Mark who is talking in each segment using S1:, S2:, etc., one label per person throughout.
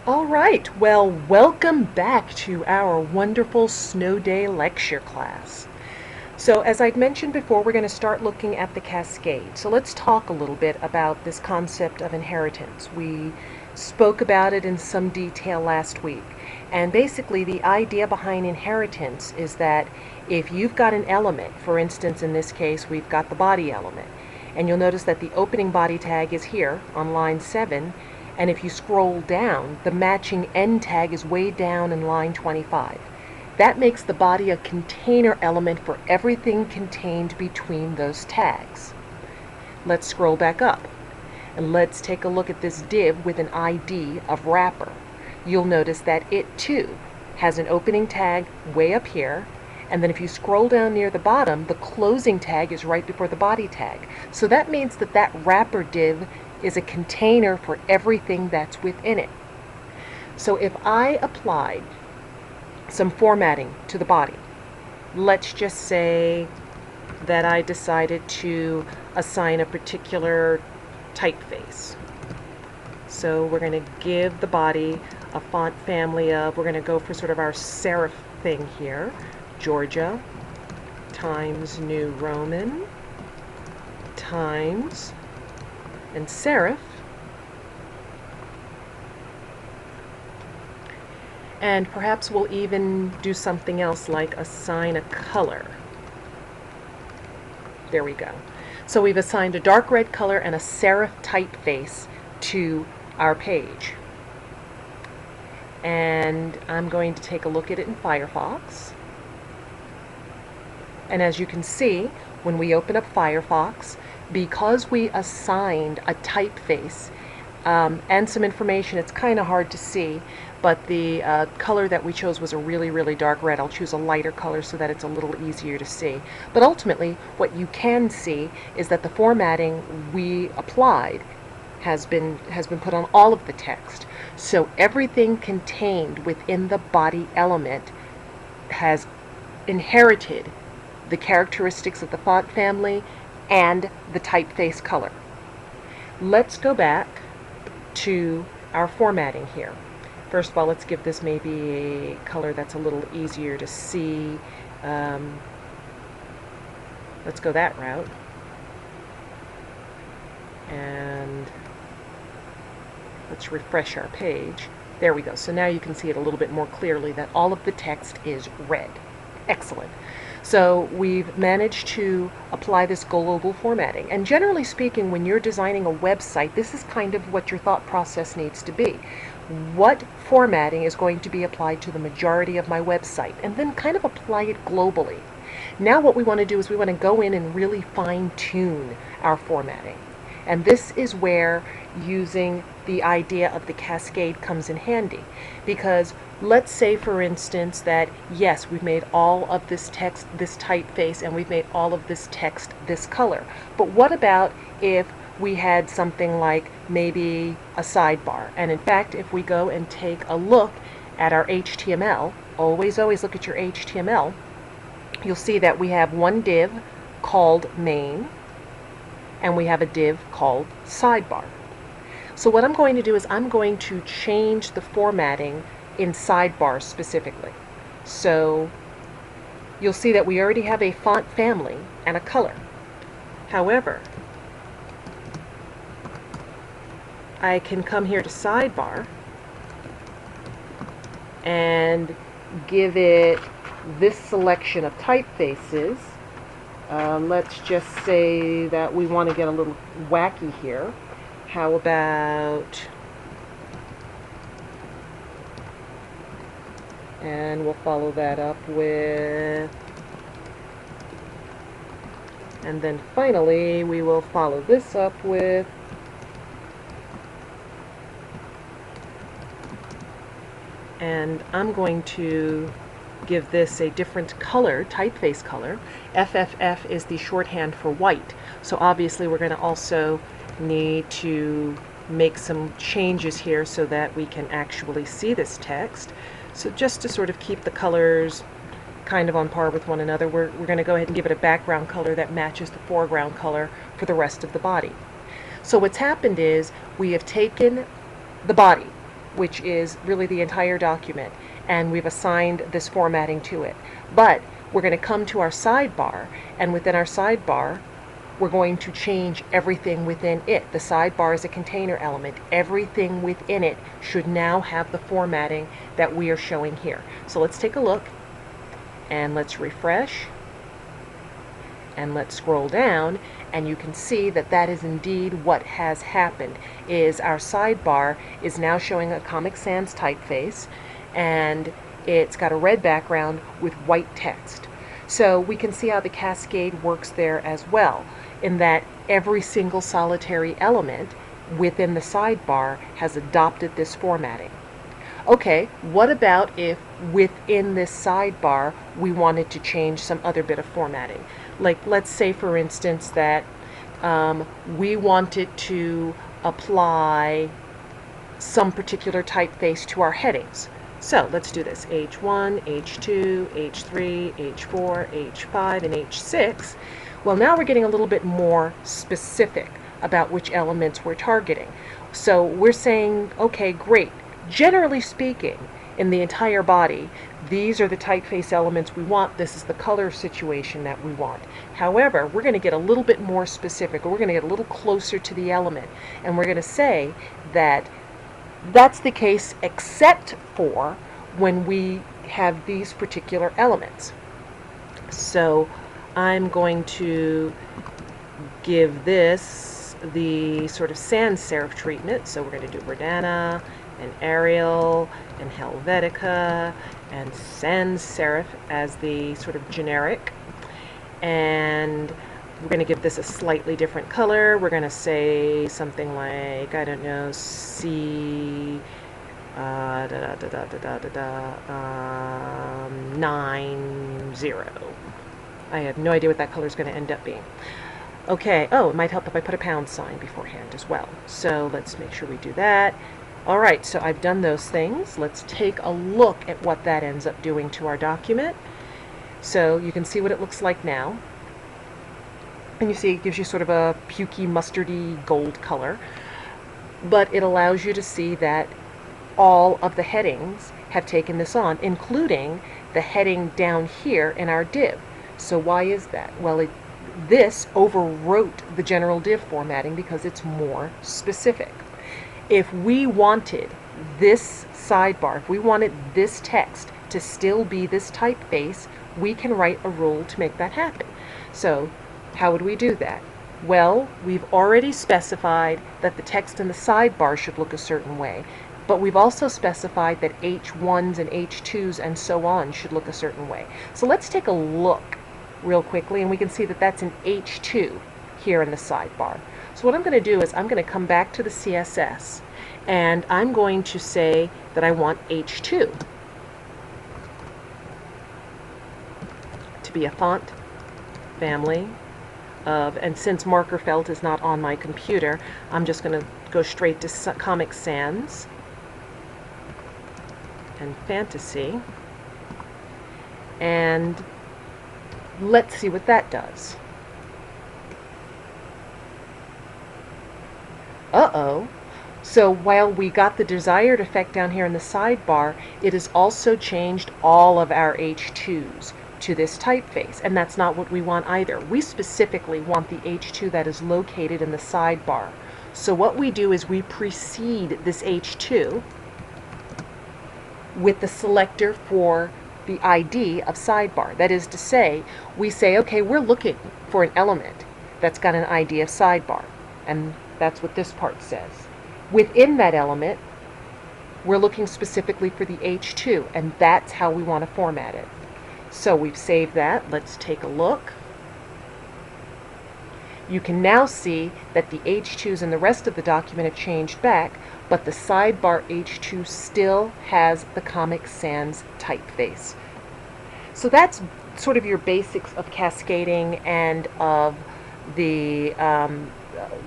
S1: All right, well, welcome back to our wonderful snow day lecture class. So, as I'd mentioned before, we're going to start looking at the cascade. So, let's talk a little bit about this concept of inheritance. We spoke about it in some detail last week. And basically, the idea behind inheritance is that if you've got an element, for instance, in this case, we've got the body element, and you'll notice that the opening body tag is here on line 7, and if you scroll down, the matching end tag is way down in line 25. That makes the body a container element for everything contained between those tags. Let's scroll back up and let's take a look at this div with an ID of wrapper. You'll notice that it too has an opening tag way up here, and then if you scroll down near the bottom, the closing tag is right before the body tag. So that means that that wrapper div is a container for everything that's within it. So if I applied some formatting to the body, let's just say that I decided to assign a particular typeface. So we're going to give the body a font family of, we're going to go for sort of our serif thing here, Georgia, Times New Roman, Times, and serif. And perhaps we'll even do something else like assign a color. There we go. So we've assigned a dark red color and a serif typeface to our page. And I'm going to take a look at it in Firefox. And as you can see, when we open up Firefox, because we assigned a typeface and some information, it's kind of hard to see, but the color that we chose was a really dark red. I'll choose a lighter color so that it's a little easier to see. But ultimately, what you can see is that the formatting we applied has been put on all of the text. So everything contained within the body element has inherited the characteristics of the font family and the typeface color. Let's go back to our formatting here. First of all, let's give this maybe a color that's a little easier to see. Let's go that route. And let's refresh our page. There we go. So now you can see it a little bit more clearly that all of the text is red. Excellent. So we've managed to apply this global formatting. And generally speaking, when you're designing a website, this is kind of what your thought process needs to be. What formatting is going to be applied to the majority of my website? And then kind of apply it globally. Now what we want to do is we want to go in and really fine-tune our formatting. And this is where using the idea of the cascade comes in handy. Because let's say, for instance, that yes, we've made all of this text this typeface and we've made all of this text this color. But what about if we had something like maybe a sidebar? And in fact, if we go and take a look at our HTML, always look at your HTML, you'll see that we have one div called main, and we have a div called sidebar. So what I'm going to do is I'm going to change the formatting in sidebar specifically. So you'll see that we already have a font family and a color. However, I can come here to sidebar and give it this selection of typefaces. Let's just say that we want to get a little wacky here. How about, and we'll follow that up with, and then finally we will follow this up with, and I'm going to give this a different color, typeface color. FFF is the shorthand for white. So obviously we're going to also need to make some changes here so that we can actually see this text. So just to sort of keep the colors kind of on par with one another, we're going to go ahead and give it a background color that matches the foreground color for the rest of the body. So what's happened is we have taken the body which is really the entire document, and we've assigned this formatting to it. But we're going to come to our sidebar, and within our sidebar, we're going to change everything within it. The sidebar is a container element. Everything within it should now have the formatting that we are showing here. So let's take a look, and let's refresh, and let's scroll down, and you can see that that is indeed what has happened. Is our sidebar is now showing a Comic Sans typeface, and it's got a red background with white text. So we can see how the cascade works there as well, in that every single solitary element within the sidebar has adopted this formatting. Okay, what about if within this sidebar we wanted to change some other bit of formatting? Like, let's say for instance that we wanted to apply some particular typeface to our headings. So let's do this. H1, H2, H3, H4, H5, and H6. Well, now we're getting a little bit more specific about which elements we're targeting. So we're saying, okay, great. Generally speaking, in the entire body, these are the typeface elements we want. This is the color situation that we want. However, we're going to get a little bit more specific, or we're going to get a little closer to the element, and we're going to say that that's the case except for when we have these particular elements. So I'm going to give this the sort of sans serif treatment. So we're going to do Verdana and Arial and Helvetica and sans serif as the sort of generic. And we're going to give this a slightly different color. We're going to say something like, I don't know, C 90. I have no idea what that color is going to end up being. Okay, oh, it might help if I put a pound sign beforehand as well. So let's make sure we do that. All right, so I've done those things. Let's take a look at what that ends up doing to our document. So you can see what it looks like now. And you see it gives you sort of a pukey, mustardy gold color. But it allows you to see that all of the headings have taken this on, including the heading down here in our div. So why is that? Well, this overwrote the general div formatting because it's more specific. If we wanted this sidebar, if we wanted this text to still be this typeface, we can write a rule to make that happen. So how would we do that? Well, we've already specified that the text in the sidebar should look a certain way, but we've also specified that H1s and H2s and so on should look a certain way. So let's take a look real quickly, and we can see that that's an H2 here in the sidebar. So what I'm going to do is I'm going to come back to the CSS, and I'm going to say that I want H2 to be a font family of, and since Marker Felt is not on my computer, I'm just going to go straight to Comic Sans and Fantasy, and let's see what that does. Uh-oh. So while we got the desired effect down here in the sidebar, it has also changed all of our H2s to this typeface, and that's not what we want either. We specifically want the H2 that is located in the sidebar. So what we do is we precede this H2 with the selector for the ID of sidebar. That is to say, we say, okay, we're looking for an element that's got an ID of sidebar, and that's what this part says. Within that element, we're looking specifically for the H2, and that's how we want to format it. So we've saved that. Let's take a look. You can now see that the H2s in the rest of the document have changed back, but the sidebar H2 still has the Comic Sans typeface. So that's sort of your basics of cascading and of the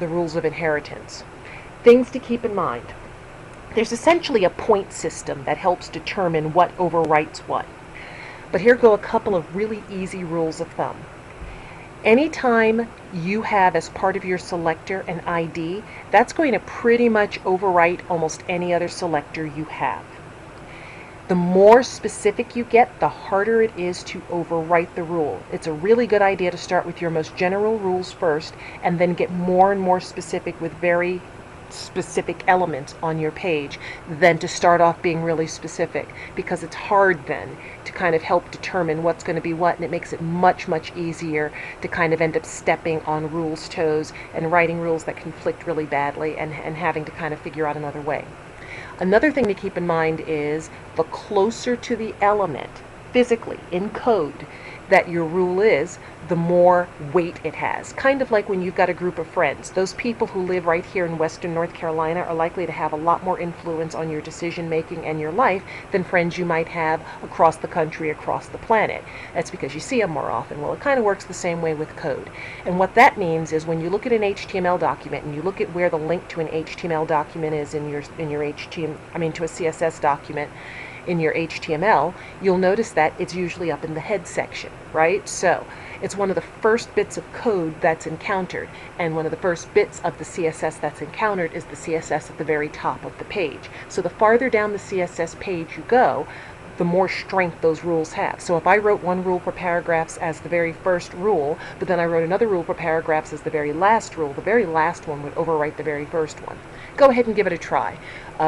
S1: rules of inheritance. Things to keep in mind. There's essentially a point system that helps determine what overwrites what. But here go a couple of really easy rules of thumb. Anytime you have as part of your selector an ID, that's going to pretty much overwrite almost any other selector you have. The more specific you get, the harder it is to overwrite the rule. It's a really good idea to start with your most general rules first and then get more and more specific with very specific elements on your page than to start off being really specific, because it's hard then to kind of help determine what's going to be what, and it makes it much easier to kind of end up stepping on rules' toes and writing rules that conflict really badly and having to kind of figure out another way. Another thing to keep in mind is the closer to the element physically in code that your rule is, the more weight it has. Kind of like when you've got a group of friends. Those people who live right here in Western North Carolina are likely to have a lot more influence on your decision making and your life than friends you might have across the country, across the planet. That's because you see them more often. Well, it kind of works the same way with code. And what that means is when you look at an HTML document and you look at where the link to an HTML document is in your to a CSS document in your HTML, you'll notice that it's usually up in the head section, right? So it's one of the first bits of code that's encountered, and one of the first bits of the CSS that's encountered is the CSS at the very top of the page. So the farther down the CSS page you go, the more strength those rules have. So if I wrote one rule for paragraphs as the very first rule, but then I wrote another rule for paragraphs as the very last rule, the very last one would overwrite the very first one. Go ahead and give it a try.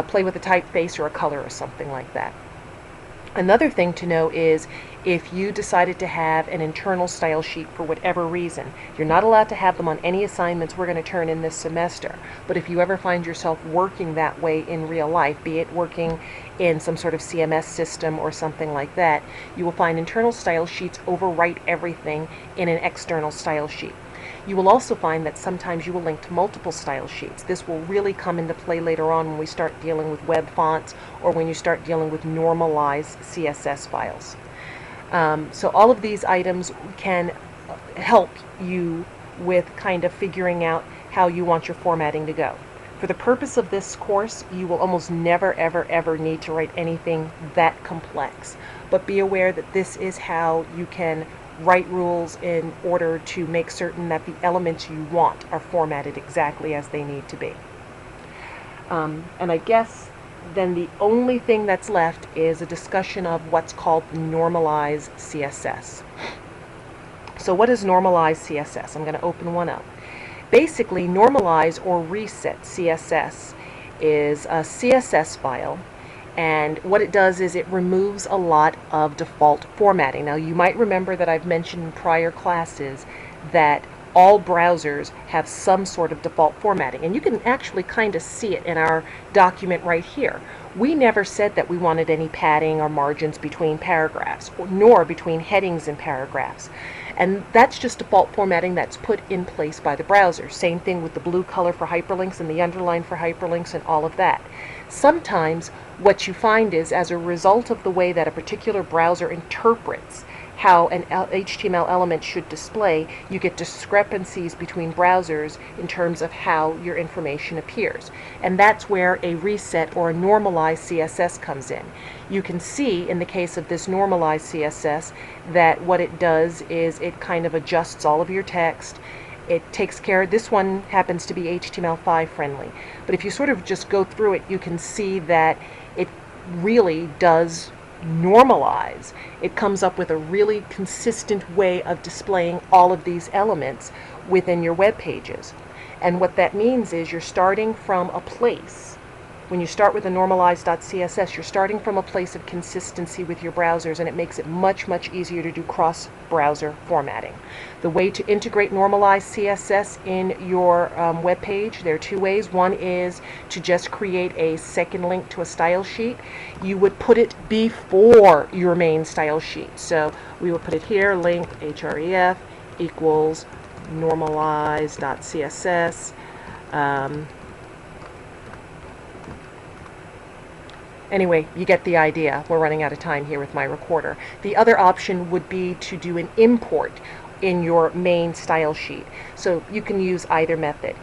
S1: Play with a typeface or a color or something like that. Another thing to know is if you decided to have an internal style sheet for whatever reason, you're not allowed to have them on any assignments we're going to turn in this semester. But if you ever find yourself working that way in real life, be it working in some sort of CMS system or something like that, you will find internal style sheets overwrite everything in an external style sheet. You will also find that sometimes you will link to multiple style sheets. This will really come into play later on when we start dealing with web fonts or when you start dealing with normalized CSS files. So all of these items can help you with kind of figuring out how you want your formatting to go. For the purpose of this course, you will almost never, ever need to write anything that complex. But be aware that this is how you can write rules in order to make certain that the elements you want are formatted exactly as they need to be. And I guess then the only thing that's left is a discussion of what's called normalized CSS. So what is normalized CSS? I'm going to open one up. Basically, normalize or reset CSS is a CSS file, and what it does is it removes a lot of default formatting. Now, you might remember that I've mentioned in prior classes that all browsers have some sort of default formatting, and you can actually kind of see it in our document right here. We never said that we wanted any padding or margins between paragraphs, nor between headings and paragraphs. And that's just default formatting that's put in place by the browser. Same thing with the blue color for hyperlinks and the underline for hyperlinks and all of that. Sometimes what you find is, as a result of the way that a particular browser interprets how an HTML element should display, you get discrepancies between browsers in terms of how your information appears. And that's where a reset or a normalized CSS comes in. You can see in the case of this normalized CSS that what it does is it kind of adjusts all of your text. It takes care, this one happens to be HTML5 friendly, but if you sort of just go through it, you can see that it really does normalize. It comes up with a really consistent way of displaying all of these elements within your web pages. And what that means is you're starting from a place. When you start with a normalized.css, you're starting from a place of consistency with your browsers, and it makes it much easier to do cross-browser formatting. The way to integrate normalized CSS in your web page, there are two ways. One is to just create a second link to a style sheet. You would put it before your main style sheet. So we will put it here, link href equals normalized.css. Anyway, you get the idea. We're running out of time here with my recorder. The other option would be to do an import in your main style sheet. So you can use either method.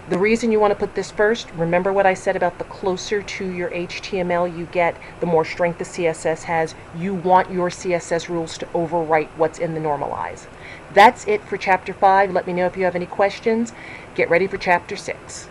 S1: The reason you want to put this first, remember what I said about the closer to your HTML you get, the more strength the CSS has. You want your CSS rules to overwrite what's in the normalize. That's it for Chapter 5. Let me know if you have any questions. Get ready for Chapter 6.